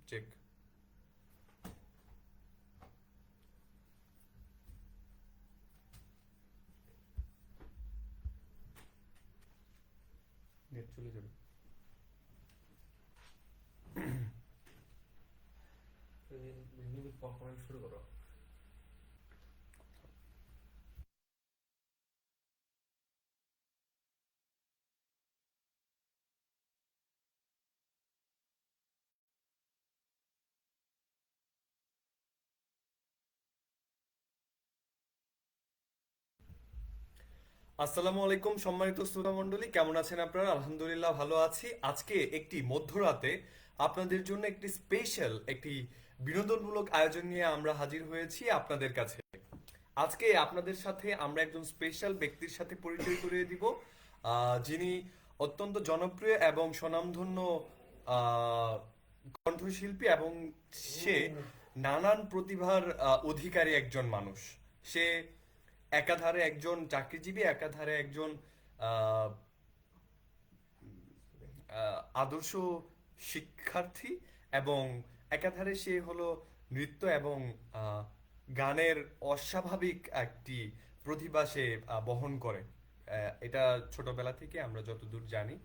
Check. Net চলে যাবে। শুরু করো। আসসালামু আলাইকুম সম্মানিত শ্রোতা মণ্ডলী, কেমন আছেন আপনারা? আলহামদুলিল্লাহ ভালো আছি। আজকে একটি মধ্যরাতে আপনাদের জন্য একটি স্পেশাল একটি বিনোদনমূলক আয়োজন নিয়ে আমরা হাজির হয়েছি আপনাদের কাছে। আজকে আপনাদের সাথে আমরা একজন স্পেশাল ব্যক্তির সাথে পরিচয় করিয়ে দিব, যিনি অত্যন্ত জনপ্রিয় এবং স্বনামধন্য আহ, কণ্ঠশিল্পী এবং সে নানান প্রতিভার অধিকারী একজন মানুষ। সে একাধারে একজন চাকরিজীবী, একাধারে একজন আহ, আদর্শ শিক্ষার্থী এবং একাধারে সে হলো নৃত্য এবং গানের অস্বাভাবিক একটি প্রতিভা সে বহন করে। এটা ছোটবেলা থেকে আমরা যতদূর জানি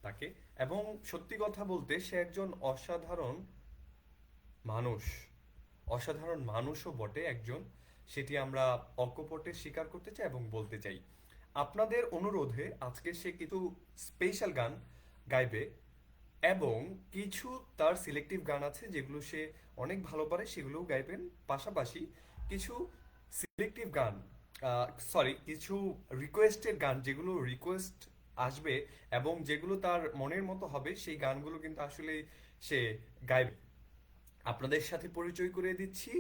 তাকে। এবং সত্যি কথা বলতে সে একজন অসাধারণ মানুষ, অসাধারণ মানুষও বটে একজন। সেটি আমরা অকপটে স্বীকার করতে চাই এবং বলতে চাই। আপনাদের অনুরোধে আজকে সে কিছু স্পেশাল গান গাইবে এবং কিছু তার সিলেক্টিভ গান আছে যেগুলো সে অনেক ভালো পারে, সেগুলোও গাইবেন। পাশাপাশি কিছু সিলেক্টিভ গান, সরি, কিছু রিকোয়েস্টেড গান, যেগুলো রিকোয়েস্ট আসবে এবং যেগুলো তার মনের মতো হবে, সেই গানগুলো কিন্তু আসলে সে গাইবে। আপনাদের সাথে পরিচয় করিয়ে দিচ্ছি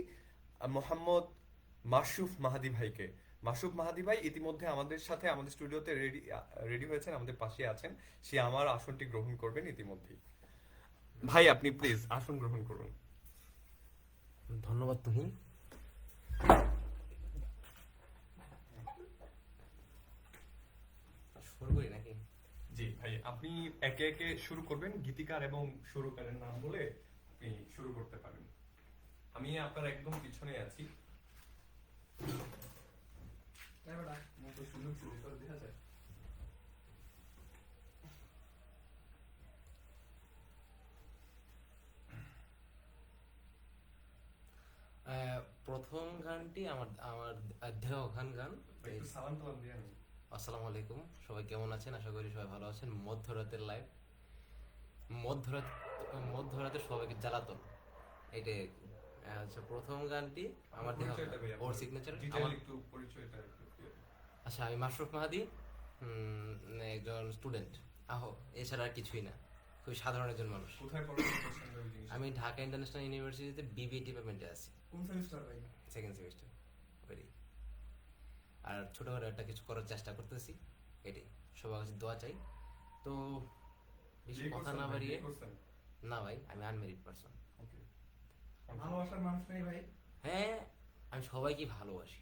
মোহাম্মদ মাসুফ মাহাদি ভাইকে। মাসুফ মাহাদি ভাই ইতিমধ্যে আমাদের সাথে আমাদের স্টুডিওতে রেডি রেডি হয়েছেন, আমাদের পাশে আছেন। সে আমার আসনটি গ্রহণ করবেন ইতিমধ্যেই। ভাই আপনি প্লিজ আসন গ্রহণ করুন। ধন্যবাদ তুহিন। শুরু করি নাকি? জি ভাই, আপনি একে একে শুরু করবেন, গীতিকার এবং সুরকারের নাম বলে আপনি শুরু করতে পারেন। আমি আপনার একদম পিছনে আছি। সুযোগ সুবিধা দেখা যায়। প্রথম গানটি আমার আমার দেহঘান গান। একটু সালাম টালাম দিয়ে নেন। আসসালামু আলাইকুম, সবাই কেমন আছেন? আশা করি সবাই ভালো আছেন। মধ্যরাতের লাইভ, মধ্যরাত, মধ্যরাতে সবাইকে জ্বালাতন, এটাই আর কি। আচ্ছা, প্রথম গানটি আমার দেহ, পরিচয়টা ভাই ওর আপনার, সিগনেচার ডিটেইল আমার। একটু পরিচয়টা একটু clear। আচ্ছা, আমি মাশরুফ মাহাদি, একজন স্টুডেন্ট। আহো, এছাড়া আর কিছুই না, খুবই সাধারণ একজন মানুষ। কোথায় পড়াশোনা করছেন ওই জিনিস? আমি ঢাকা ইন্টারন্যাশনাল ইউনিভার্সিটিতে বিবিএ ডিপার্টমেন্টে আছি, কোন সেমিস্টার ভাই? Second semester. ওই, আর ছোটখাটো একটা কিছু করার চেষ্টা করতেছি, এটাই। সবার কাছে দোয়া চাই। তো বেশি বিয়ে কথা করছেন না ভাই? বাড়িয়ে, বিয়ে করছেন? না ভাই, আমি আনমেরিড পারসন। ওকে। ভালোবাসার মানুষ নেই ভাই? হ্যাঁ, আমি সবাইকে ভালোবাসি।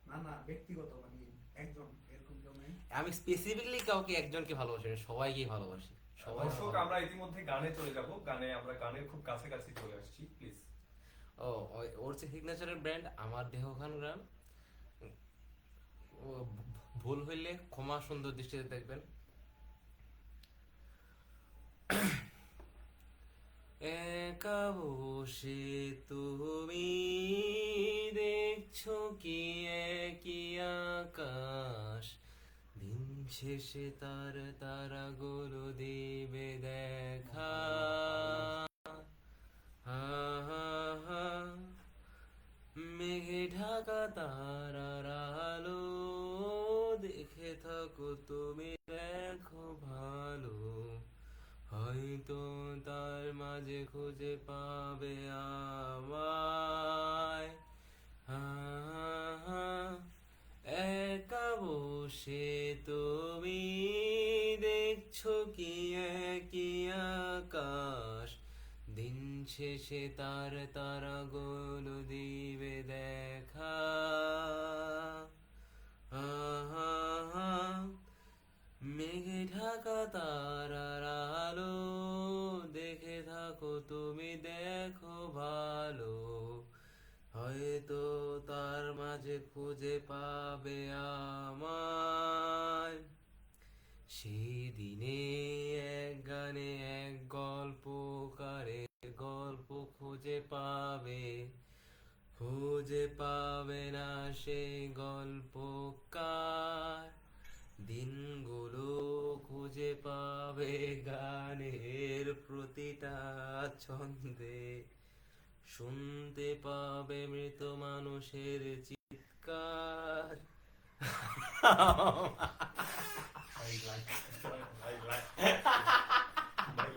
না না, ব্যক্তিগত মানে একজন এরকম কেউ নেই? আমি স্পেসিফিকলি কাউকে একজনকে ভালোবাসি না, সবাইকেই ভালোবাসি। সবাই দর্শক, আমরা ইতিমধ্যে গানে চলে যাব। গানে আমরা গানের খুব কাছাকাছি চলে আসছি, প্লিজ। ও, ওর যে সিগনেচারের ব্র্যান্ড আমার দেহখান গ্রাম। ও, ভুল হইলে ক্ষমা সুন্দর দৃষ্টিতে দেখবেন। একা বসে তুমি দেখছো কি একই আকাশ, দিন শেষে তার তারাগুলো দিবে দেখা। হা হা হা, মেঘে ঢাকা তারার আলো, দেখে থাকো তুমি, দেখো ভালো, হয়তো তার মাঝে খুঁজে পাবে আমায়। হা হা, একা বসে তুমি দেখছো কি একই আকাশ, দিন শেষে তার তারাগুলো দিবে দেখা। হা হা হা, মেঘে ঢাকা তারার আলো, দেখে থাকো তুমি দেখো ভালো, হয়তো তার মাঝে খুঁজে পাবে আমায়। সেদিনে এক গানে এক গল্পকারের গল্প খুঁজে পাবে না সেই গল্পকার। দিনগুলো খুঁজে পাবে গানের প্রতিটা ছন্দে, শুনতে পাবে মৃত মানুষের চিৎকার।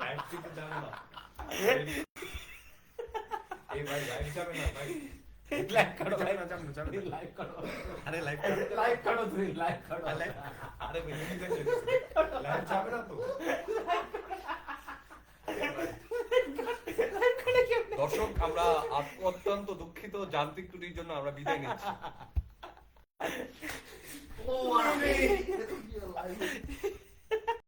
লাইভ থেকে যাবে না এই ভাই লাইভ যাবে না ভাই লাইক করো, যাবে না যাবে না লাইক করো, আরে লাইভ লাইক করো, তুমি লাইক করো। আরে লাইভ যাবে না তো দর্শক আমরা অত্যন্ত দুঃখিত যান্ত্রিক ত্রুটির জন্য আমরা বিদায় নিচ্ছি